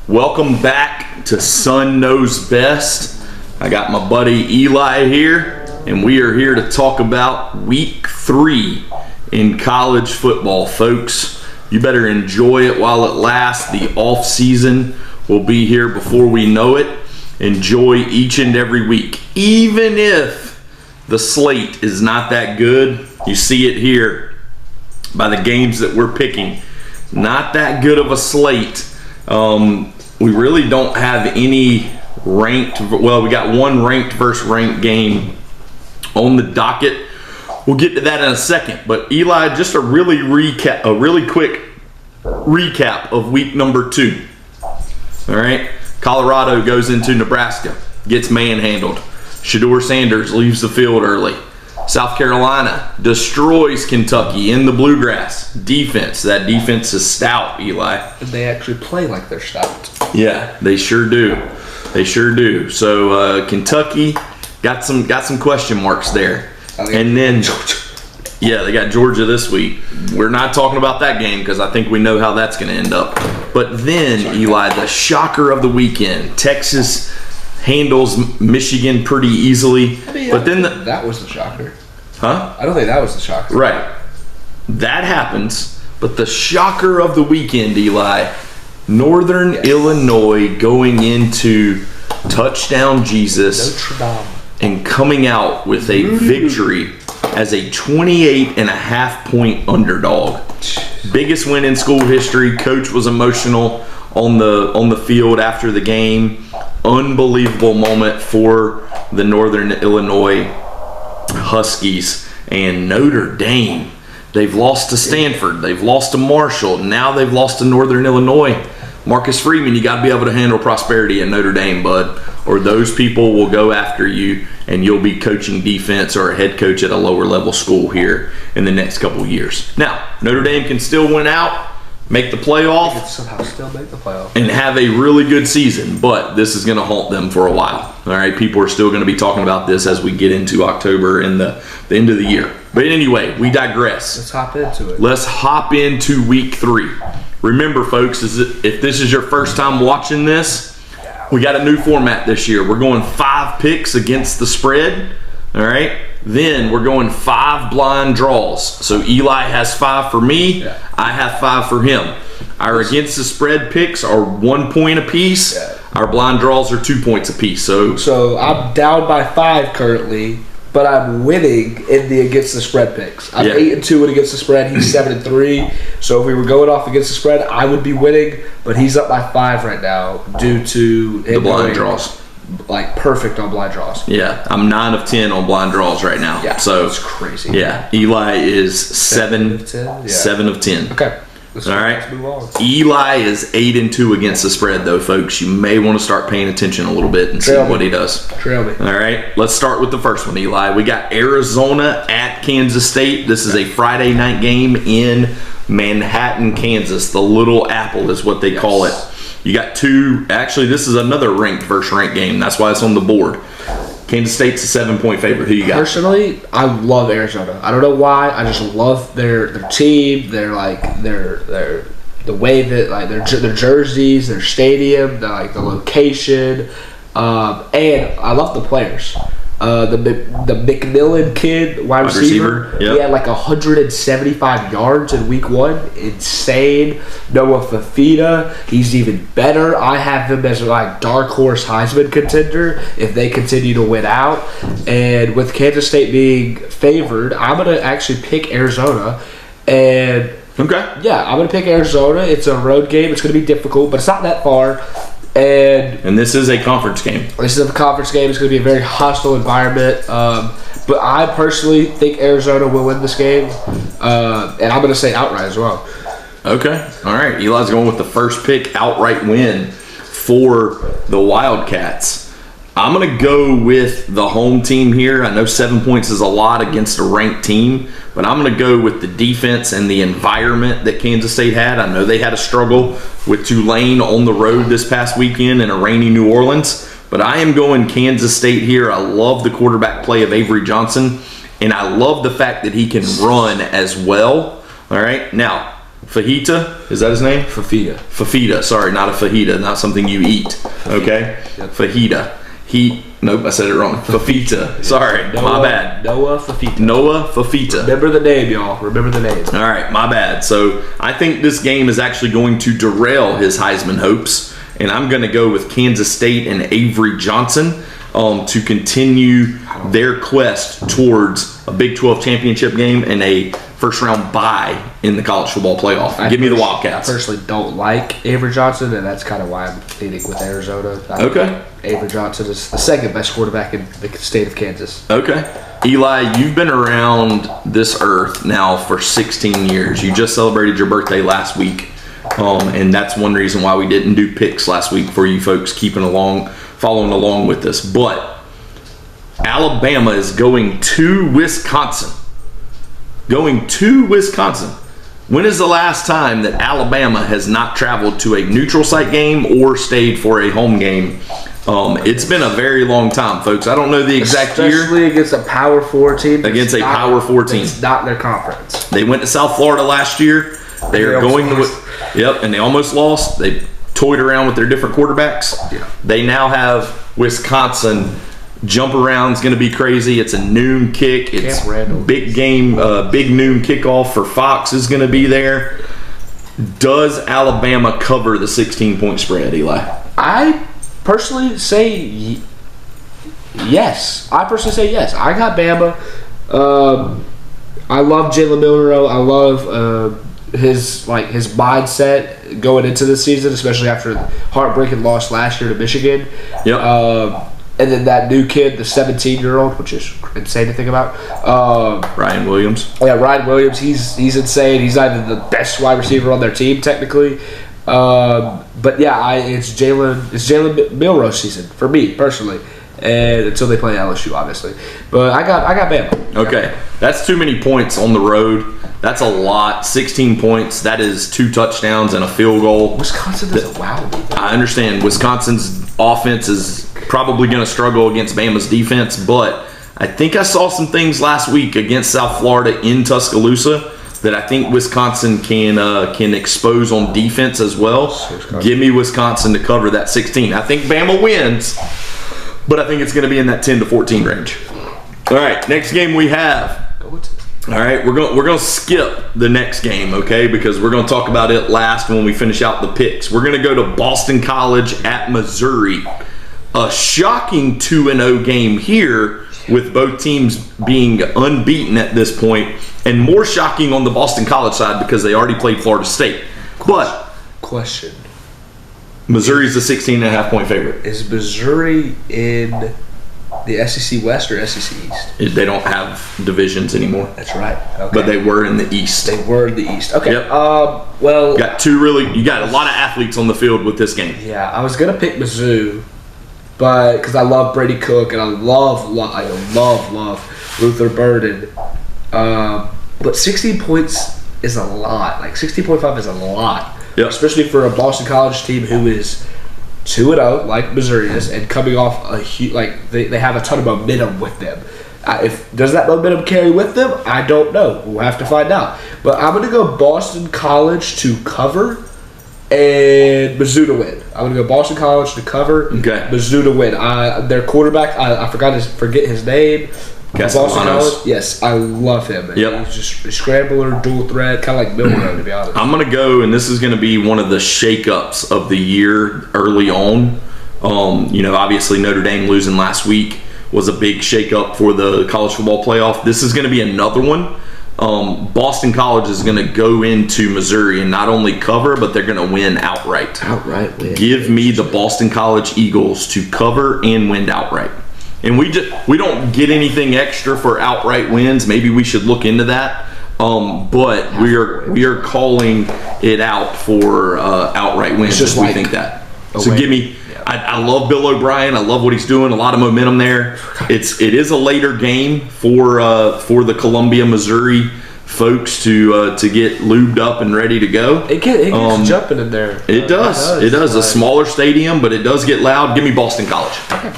Welcome back to Son Knows Best. I got my buddy Eli here, and we are here to talk about week 3 in college football, folks. You better enjoy it while it lasts. The off season will be here before we know it. Enjoy each and every week, even if the slate is not that good. You see it here by the games that we're picking. Not that good of a slate. We really don't have any ranked, well, we got one ranked versus ranked game on the docket. We'll get to that in a second. But Eli, just a really quick recap of week number 2. All right, Colorado goes into Nebraska, gets manhandled. Shedeur Sanders leaves the field early. South Carolina destroys Kentucky in the Bluegrass. Defense, that defense is stout, Eli. And they actually play like they're stout. Yeah, they sure do. They sure do. So Kentucky got some question marks there. And then yeah, they got Georgia this week. We're not talking about that game because I think we know how that's going to end up. But then, Eli, the shocker of the weekend, Texas handles Michigan pretty easily. But then that was the shocker. Huh? I don't think that was the shocker. Right. That happens. But the shocker of the weekend, Eli, Northern Illinois going into Touchdown Jesus Notre Dame and coming out with a victory as a 28.5-point underdog. Biggest win in school history. Coach was emotional on the field after the game. Unbelievable moment for the Northern Illinois Huskies. And Notre Dame, they've lost to Stanford, they've lost to Marshall, now they've lost to Northern Illinois. Marcus Freeman, you got to be able to handle prosperity at Notre Dame, bud, or those people will go after you and you'll be coaching defense or a head coach at a lower level school here in the next couple of years. Now, Notre Dame can still win out, make the playoff, they could somehow still make the playoff, and have a really good season, but this is going to haunt them for a while. All right, people are still going to be talking about this as we get into October and the end of the year. But anyway, we digress. Let's hop into it. Let's hop into week 3. Remember, folks, if this is your first time watching this, we got a new format this year. We're going 5 picks against the spread. All right. Then we're going 5 blind draws. So Eli has 5 for me. Yeah. I have 5 for him. Our against the spread picks are 1 point apiece. Yeah. Our blind draws are 2 points apiece. So I'm down by 5 currently, but I'm winning in the against the spread picks. I'm 8-2 in against the spread. He's 7-3. So if we were going off against the spread, I would be winning. But he's up by 5 right now due to the blind draws. Like perfect on blind draws. Yeah, I'm 9 of 10 on blind draws right now. Yeah, so it's crazy. Yeah, Eli is 7 of 10. Yeah. 7 of 10. Okay. All right. Let's move on. Eli is 8-2 against the spread, though, folks. You may want to start paying attention a little bit and see what he does. Trail me. All right. Let's start with the first one, Eli. We got Arizona at Kansas State. This is a Friday night game in Manhattan, Kansas. The Little Apple is what they call it. You got 2. Actually, this is another ranked versus ranked game. That's why it's on the board. Kansas State's a 7-point favorite. Who you got? Personally, I love Arizona. I don't know why. I just love their team. They're like their the way that like their jerseys, their stadium, the location, and I love the players. The McMillan kid, wide receiver. Yep. He had like 175 yards in week 1. Insane. Noah Fafita, he's even better. I have him as like dark horse Heisman contender if they continue to win out. And with Kansas State being favored, I'm gonna actually pick Arizona. And okay, yeah, I'm gonna pick Arizona. It's a road game. It's gonna be difficult, but it's not that far. And this is a conference game. This is a conference game. It's going to be a very hostile environment. But I personally think Arizona will win this game. And I'm going to say outright as well. Okay. All right. Eli's going with the first pick, outright win for the Wildcats. I'm going to go with the home team here. I know 7 points is a lot against a ranked team, but I'm going to go with the defense and the environment that Kansas State had. I know they had a struggle with Tulane on the road this past weekend in a rainy New Orleans, but I am going Kansas State here. I love the quarterback play of Avery Johnson, and I love the fact that he can run as well. All right. Now, Fajita, is that his name? Fafita, sorry, not a fajita, not something you eat. Okay? Yep. Fajita. Nope, I said it wrong. Fafita. Sorry, my bad. Noah Fafita. Noah Fafita. Remember the name, y'all. Remember the name. All right, my bad. So I think this game is actually going to derail his Heisman hopes, and I'm going to go with Kansas State and Avery Johnson to continue their quest towards a Big 12 championship game and a first-round bye in the college football playoff. Give me the Wildcats. I personally don't like Avery Johnson, and that's kind of why I'm leaning with Arizona. Okay. Avery Johnson is the second best quarterback in the state of Kansas. Okay. Eli, you've been around this earth now for 16 years. You just celebrated your birthday last week, and that's one reason why we didn't do picks last week for you folks following along with this. But Alabama is going to Wisconsin. When is the last time that Alabama has not traveled to a neutral site game or stayed for a home game? It's been a very long time, folks. I don't know the exact year. Especially against a Power 4 team. Against a Power 4 team. It's not their conference. They went to South Florida last year. They are going to... Yep, and they almost lost. They toyed around with their different quarterbacks. Yeah. They now have Wisconsin. Jump around's going to be crazy. It's a noon kick. It's big game, big noon kickoff for Fox is going to be there. Does Alabama cover the 16-point spread, Eli? I personally say yes. I got Bama. I love Jalen Milroe. I love his mindset going into the season, especially after the heartbreaking loss last year to Michigan. Yep. And then that new kid, the 17-year-old, which is insane to think about. Ryan Williams. Yeah, Ryan Williams. He's insane. He's either the best wide receiver on their team, technically. But yeah, it's Jalen Milroe season for me personally, and until they play LSU, obviously. But I got Bama. Okay, that's too many points on the road. That's a lot. 16 points. That is 2 touchdowns and a field goal. Wisconsin doesn't wow me. I understand Wisconsin's offense is probably going to struggle against Bama's defense, but I think I saw some things last week against South Florida in Tuscaloosa that I think Wisconsin can expose on defense as well. Give me Wisconsin to cover that 16. I think Bama wins, but I think it's going to be in that 10 to 14 range. All right, next game we have. All right, we're going to skip the next game, okay, because we're going to talk about it last when we finish out the picks. We're going to go to Boston College at Missouri. A shocking 2-0 game here with both teams being unbeaten at this point, and more shocking on the Boston College side because they already played Florida State. But question. Missouri's a 16.5-point favorite. Is Missouri in the SEC West or SEC East? They don't have divisions anymore. That's right. Okay. But they were in the East. They were in the East. Okay. Yep. Well, you got a lot of athletes on the field with this game. Yeah, I was gonna pick Mizzou, but because I love Brady Cook and I love Luther Burden, but 16 points is a lot. Like 16.5 is a lot, yep. Especially for a Boston College team who is 2-0, like Missouri is, and coming off a huge, they have a ton of momentum with them. Does that momentum carry with them? I don't know. We'll have to find out. But I'm going to go Boston College to cover and Mizzou to win. I'm going to go Boston College to cover, Mizzou to win. Their quarterback, I forget his name. Boston College, yes, I love him. Yep. He's just a scrambler, dual threat, kind of like Milroe, to be honest. I'm going to go, and this is going to be one of the shakeups of the year early on. Obviously Notre Dame losing last week was a big shakeup for the college football playoff. This is going to be another one. Boston College is going to go into Missouri and not only cover, but they're going to win outright. Outright win. Give me the Boston College Eagles to cover and win outright. And we don't get anything extra for outright wins. Maybe we should look into that. But we are calling it out for outright wins. Just we think that. So give me. I love Bill O'Brien. I love what he's doing. A lot of momentum there. It is a later game for the Columbia, Missouri folks to get lubed up and ready to go. It gets jumping in there. It does. It does. A smaller stadium, but it does get loud. Give me Boston College. Okay.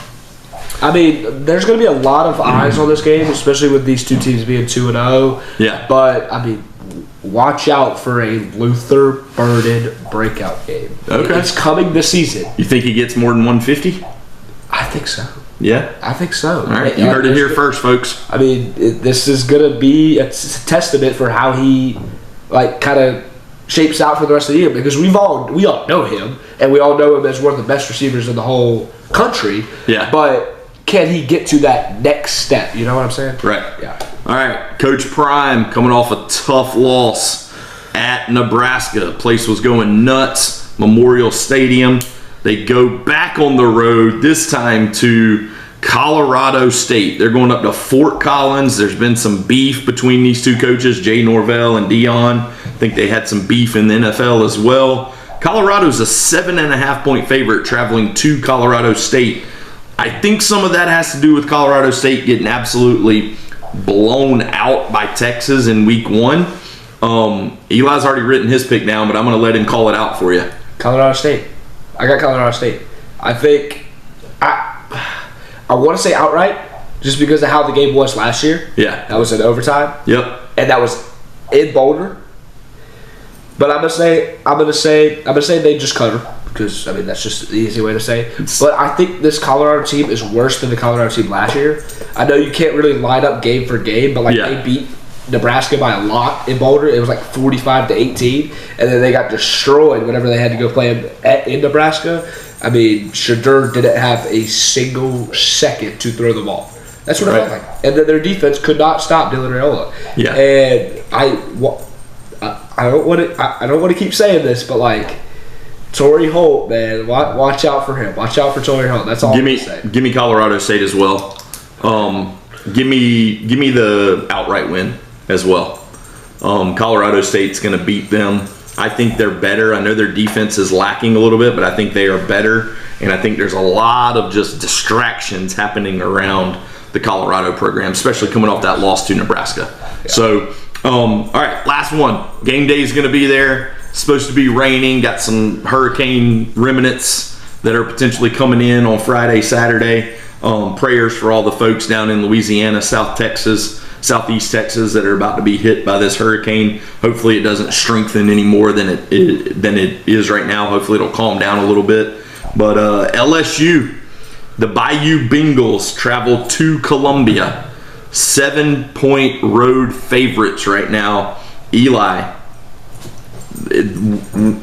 I mean, there's going to be a lot of eyes on this game, especially with these two teams being 2-0. Yeah. But I mean, watch out for a Luther Burden breakout game. Okay. It's coming this season. You think he gets more than 150? I think so. Yeah. I think so. All right. You heard it here first, folks. I mean, this is going to be a testament for how he, like, kind of shapes out for the rest of the year, because we all know him, and we all know him as one of the best receivers in the whole country. Yeah. But can he get to that next step? You know what I'm saying? Right. Yeah. All right. Coach Prime coming off a tough loss at Nebraska. Place was going nuts. Memorial Stadium. They go back on the road, this time to Colorado State. They're going up to Fort Collins. There's been some beef between these two coaches, Jay Norvell and Dion. I think they had some beef in the NFL as well. Colorado's a 7.5-point favorite traveling to Colorado State. I think some of that has to do with Colorado State getting absolutely blown out by Texas in week 1. Eli's already written his pick down, but I'm going to let him call it out for you. Colorado State. I got Colorado State. I think I want to say outright, just because of how the game was last year. Yeah. That was in overtime. Yep. And that was in Boulder. But I'm gonna say they just cover, because I mean that's just the easy way to say. But I think this Colorado team is worse than the Colorado team last year. I know you can't really line up game for game, but they beat Nebraska by a lot in Boulder. It was like 45-18, and then they got destroyed whenever they had to go play in Nebraska. I mean, Shedeur didn't have a single second to throw the ball. That's what it felt like. And then their defense could not stop Dylan Raiola. Yeah. And I don't want to keep saying this, but like Torrey Holt, man, watch out for him. Watch out for Torrey Holt. That's all I'm going to say. Give me Colorado State as well. Give me the outright win as well. Colorado State's going to beat them. I think they're better. I know their defense is lacking a little bit, but I think they are better. And I think there's a lot of just distractions happening around the Colorado program, especially coming off that loss to Nebraska. Yeah. So, all right, last one. Game day is going to be there. It's supposed to be raining. Got some hurricane remnants that are potentially coming in on Friday, Saturday. Prayers for all the folks down in Louisiana, South Texas, Southeast Texas that are about to be hit by this hurricane. Hopefully it doesn't strengthen any more than it is right now. Hopefully it'll calm down a little bit. But LSU, the Bayou Bengals, travel to Columbia. 7-point road favorites right now. Eli,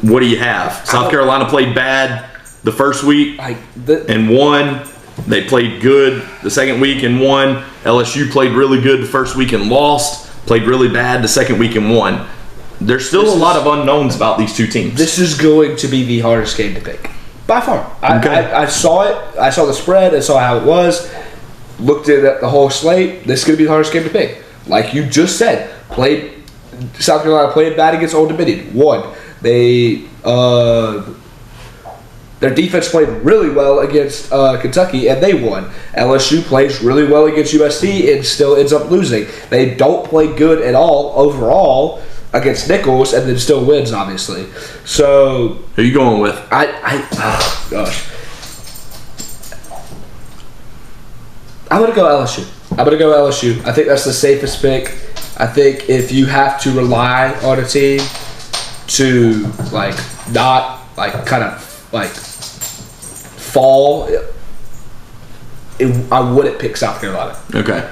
what do you have? South Carolina played bad the first week and won. They played good the second week and won. LSU played really good the first week and lost. Played really bad the second week and won. There's still a lot of unknowns about these two teams. This is going to be the hardest game to pick. By far. I saw it. I saw the spread. I saw how it was. Looked at the whole slate. This is going to be the hardest game to pick. Like you just said, South Carolina played bad against Old Dominion. Won. Their defense played really well against Kentucky, and they won. LSU plays really well against USC and still ends up losing. They don't play good at all overall against Nichols, and then still wins, obviously. So who are you going with? Oh gosh, I'm gonna go LSU. I think that's the safest pick. I think if you have to rely on a team to not fall, I wouldn't pick South Carolina. Okay.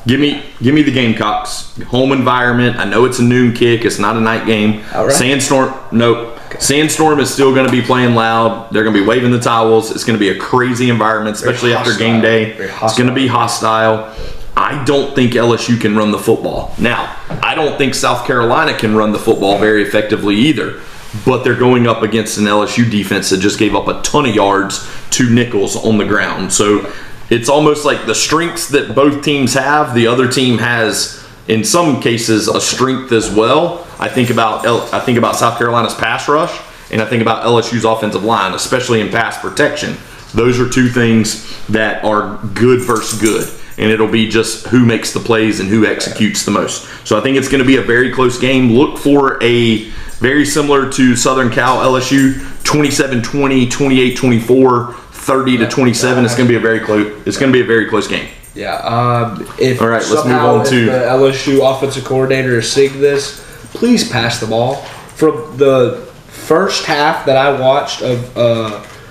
Give me the Gamecocks. Home environment. I know it's a noon kick. It's not a night game. Right. Sandstorm. Nope. Okay. Sandstorm is still going to be playing loud. They're going to be waving the towels. It's going to be a crazy environment, especially after game day. It's going to be hostile. I don't think LSU can run the football. Now, I don't think South Carolina can run the football very effectively either. But they're going up against an LSU defense that just gave up a ton of yards to Nichols on the ground. So it's almost like the strengths that both teams have, the other team has, in some cases, a strength as well. I think about South Carolina's pass rush, and I think about LSU's offensive line, especially in pass protection. Those are two things that are good versus good. And it'll be just who makes the plays and who executes the most. So I think it's going to be a very close game. Look for a very similar to Southern Cal LSU, 27-20, 28-24, 30-27. It's going to be a very close. It's going to be a very close game. Yeah. If all right, let's move on to the LSU offensive coordinator is seeing this, please pass the ball. From the first half that I watched of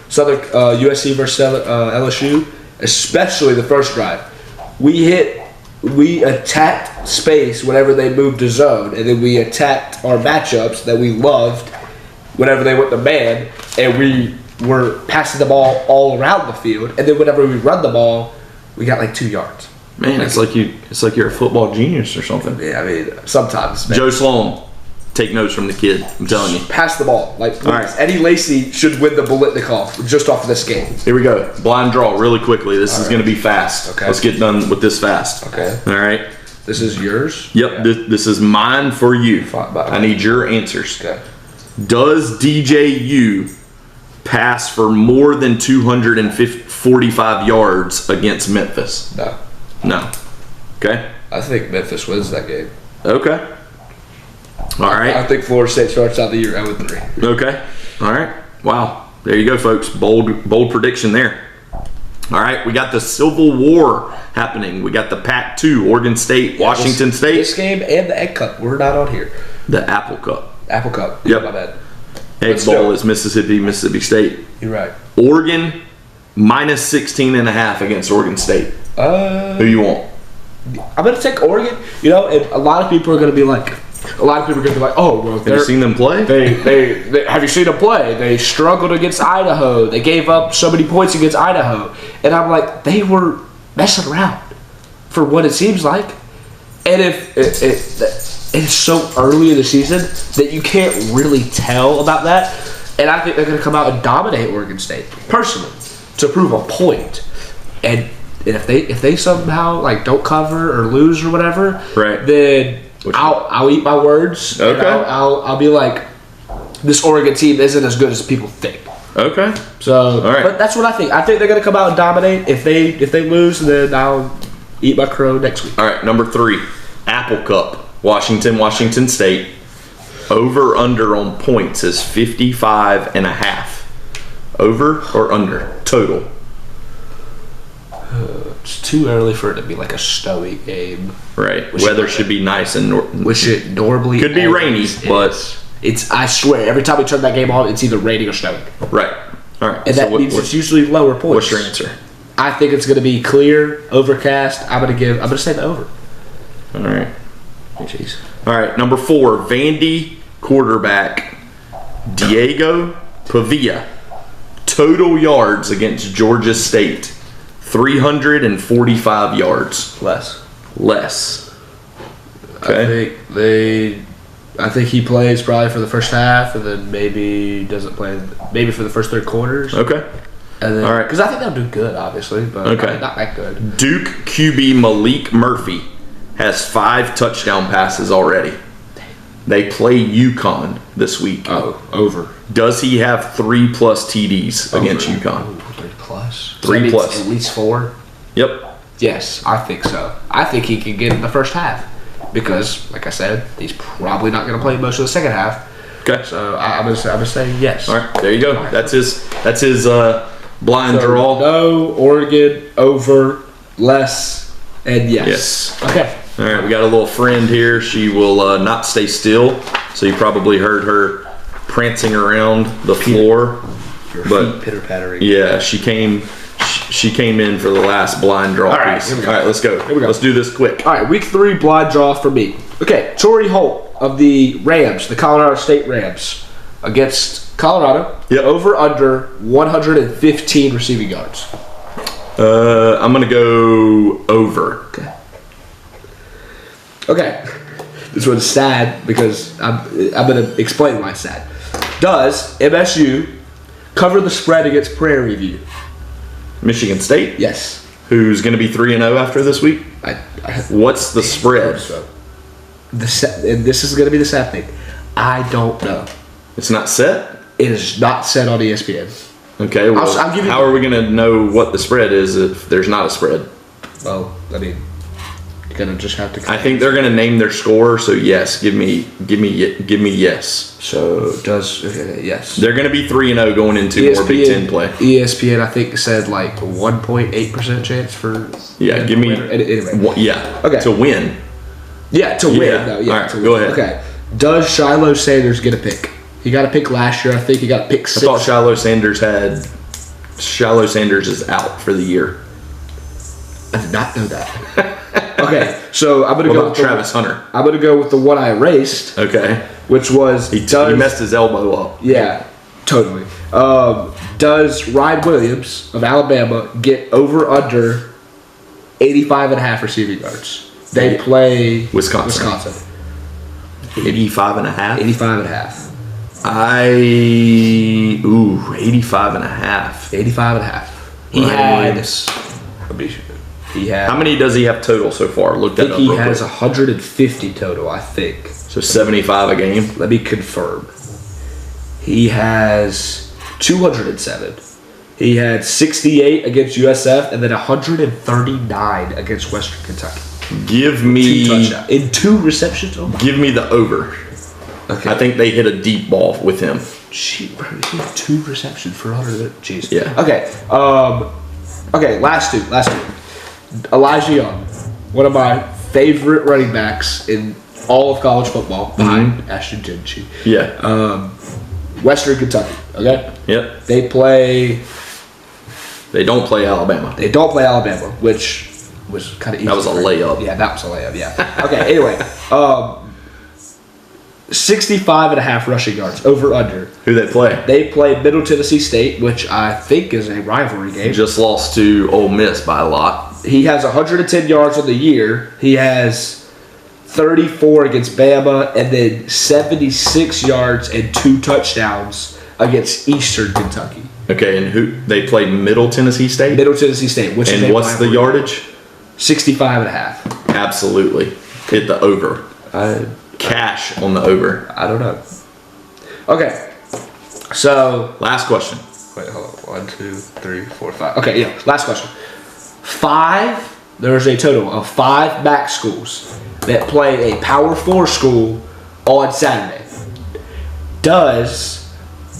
Southern USC versus LSU, especially the first drive, we attacked space whenever they moved to zone, and then we attacked our matchups that we loved whenever they went to man, and we were passing the ball all around the field, and then whenever we run the ball, we got like 2 yards. Man, it's like you're a football genius or something. Yeah, I mean, sometimes. Man. Joe Sloan, take notes from the kid. I'm telling you. Pass the ball. Like, All right. Eddie Lacy should win the Bolitnikov just off of this game. Here we go. Blind draw really quickly. This is going to be fast. Okay. Let's get done with this fast. Okay. All right. This is yours? Yep. Yeah. This is mine for you. Fine. I need your answers. Okay. Does DJU pass for more than 245 yards against Memphis? No. No. Okay. I think Memphis wins that game. Okay. All right. I think Florida State starts out the year 0-3. Okay. All right. Wow. There you go, folks. Bold prediction there. All right. We got the Civil War happening. We got the Pac-2, Oregon State, Washington State. This game and the Egg Cup. We're not on here. The Apple Cup. Apple Cup. Yep. My bad. Egg Let's Bowl go. is Mississippi State. You're right. Oregon minus 16.5 against Oregon State. Who you want? I'm going to take Oregon. You know, and a lot of people are going to be like, oh, well, Have you seen them play? They have you seen them play? They struggled against Idaho. They gave up so many points against Idaho. And I'm like, they were messing around for what it seems like. And if it's so early in the season that you can't really tell about that. And I think they're going to come out and dominate Oregon State, personally, to prove a point. And if they somehow like don't cover or lose or whatever, Right. then I'll eat my words. Okay. And I'll be like, this Oregon team isn't as good as people think. Okay. So, All right. but that's what I think. I think they're gonna come out and dominate. If they lose, then I'll eat my crow next week. All right. Number 3, Apple Cup, Washington State. Over under on points is 55.5. Over or under total? It's too early for it to be like a snowy game. Right. Weather should be nice and Which it normally could be rainy, always but is. It's. I swear, every time we turn that game on, it's either raining or snowing, right. All right. and So that means it's usually lower points. what's your answer? I think it's going to be clear, overcast. I'm going to say the over. All right. Jeez. All right. Number 4, Vandy quarterback Diego Pavia. Total yards against Georgia State, 345 yards. Less. Okay. I think he plays probably for the first half, and then maybe doesn't play. Maybe for the first 3 quarters. Okay. And then, All right. Because I think they'll do good, obviously, but Okay. not that good. Duke QB Malik Murphy has 5 touchdown passes already. They play UConn this week. Oh, over. Does he have 3+ TDs against UConn? Ooh, 3+. 3+. At least 4. Yep. Yes, I think so. I think he can get in the first half because, like I said, he's probably not going to play most of the second half. Okay. So I'm gonna say yes. All right. There you go. That's his blind So, draw. no, Oregon, over, less, and yes. Yes. Okay. All right, we got a little friend here. She will not stay still, so you probably heard her prancing around the floor. Your But- feet pitter pattering. Yeah, she came in for the last blind draw All right, piece. here we go. All right, let's go. we go. Let's do this quick. All right, week 3 blind draw for me. Okay, Torrey Holt of the Rams, the Colorado State Rams, against Colorado. Yep. Over under 115 receiving yards. I'm gonna go over. Okay, this one's sad because I'm going to explain why it's sad. Does MSU cover the spread against Prairie View? Michigan State, Yes. who's gonna be 3-0 after this week. I What's the spread? and this is going to be the sad thing. I don't know. It's not set. It is not set on ESPN. Okay. Well, I'll give you- how are we gonna know what the spread is if there's not a spread? Well, I mean, you're going to just have to. I think they're gonna name their score. So yes, give me yes. So does okay, yes. They're gonna be 3-0 going into more Big Ten play. ESPN, I think, said like 1.8% chance for. Yeah, give me. Anyway. Yeah. Okay. To win. Yeah, to win. Yeah. Though. Yeah, All right, to go win. ahead. Okay. Does Shiloh Sanders get a pick? He got a pick last year. I think he got a pick I 6. thought Shiloh Sanders is out for the year. I did not know that. Okay, so I'm gonna What go about with Travis Hunter? I'm gonna go with the one I erased, Okay. which was He messed his elbow up. Yeah, totally. Does Ryan Williams of Alabama get over under 85.5 receiving yards? They play Wisconsin. 85 and a half? 85.5. 85 and a half. 85.5. He Ryan had. Williams. He had. How many does he have total so far? Look I that think up he real has quick. 150 total. I think. So 75 a game. Let me confirm. He has 207. He had 68 against USF and then 139 against Western Kentucky. Give 2 me touchdowns in 2 receptions. Oh my! give me the over. Okay. I think they hit a deep ball with him. Gee, bro, he had 2 receptions for 100. Jeez. Yeah. Okay. Okay. Last two. Elijah Young, one of my favorite running backs in all of college football, behind Ashton Genchi. Yeah. Western Kentucky. Okay. Yep. They They don't play Alabama. don't play Alabama, which was kind of easy. That was a layup. Yeah, that was a layup. Yeah. Okay. Anyway, 65.5 rushing yards over under. Who they play? They play Middle Tennessee State, which I think is a rivalry game. Just lost to Ole Miss by a lot. He has 110 yards on the year. He has 34 against Bama, and then 76 yards and 2 touchdowns against Eastern Kentucky. Okay, and who they play? Middle Tennessee State. Middle Tennessee State, which is And a what's the rivalry. yardage? 65.5. Absolutely. Hit the over. Cash on the over. I don't know. Okay, so Last question. wait, hold on. 1, 2, 3, 4, 5. Okay, yeah. Last question. 5. There's a total of 5 MAC schools that play a Power 4 school on Saturday. Does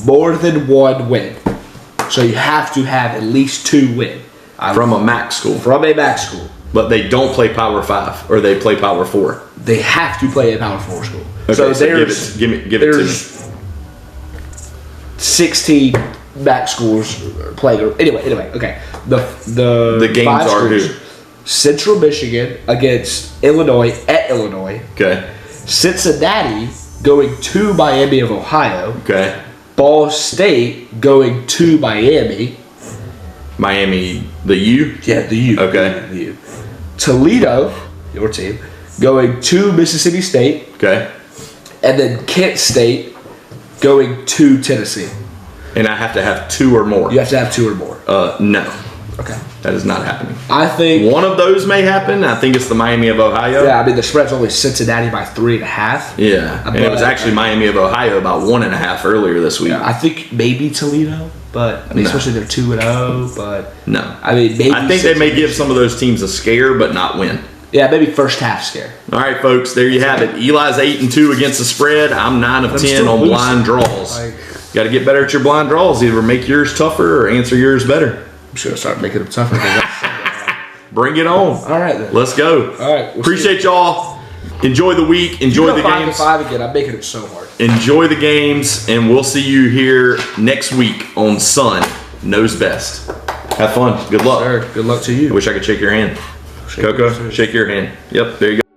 more than 1 win? So you have to have at least 2 win From a MAC school. from a MAC school. But they don't play Power 5 or they play Power 4. They have to play a Power 4 school. Okay, so so there's give it to me. there's 16 MAC schools playing. Anyway, okay. The games 5 are schools. who? Central Michigan against Illinois at Illinois. Okay. Cincinnati going to Miami of Ohio. Okay. Ball State going to Miami. Miami, the U? Yeah, the U. Okay. The U. Toledo, your team, going to Mississippi State. Okay. And then Kent State going to Tennessee. And I have to have 2 or more. You have to have 2 or more. No. Okay. That is not happening. I think. One of those may happen. I think it's the Miami of Ohio. Yeah, I mean the spread's only Cincinnati by 3.5. Yeah. And it was actually Miami of Ohio about 1.5 earlier this week. I think maybe Toledo, but I mean No. especially they're 2-0. But No. I mean maybe. I think they may give some of those teams a scare, but not win. Yeah, maybe first half scare. All right, folks. There you have it. Eli's 8-2 against the spread. I'm 9 of 10 still on losing. blind draws. Like- Got to get better at your blind draws. Either make yours tougher or answer yours better. I'm sure I'll start making them tougher. Bring it on. All right then. Let's go. All right, we'll Appreciate y'all. Enjoy the week. Enjoy the 5 games. to 5 again. I'm making it so hard. Enjoy the games, and we'll see you here next week on Sun Knows Best. Have fun. Good luck. Sir, good luck to I you. wish I could shake your hand. Coco, shake your hand. Yep, there you go.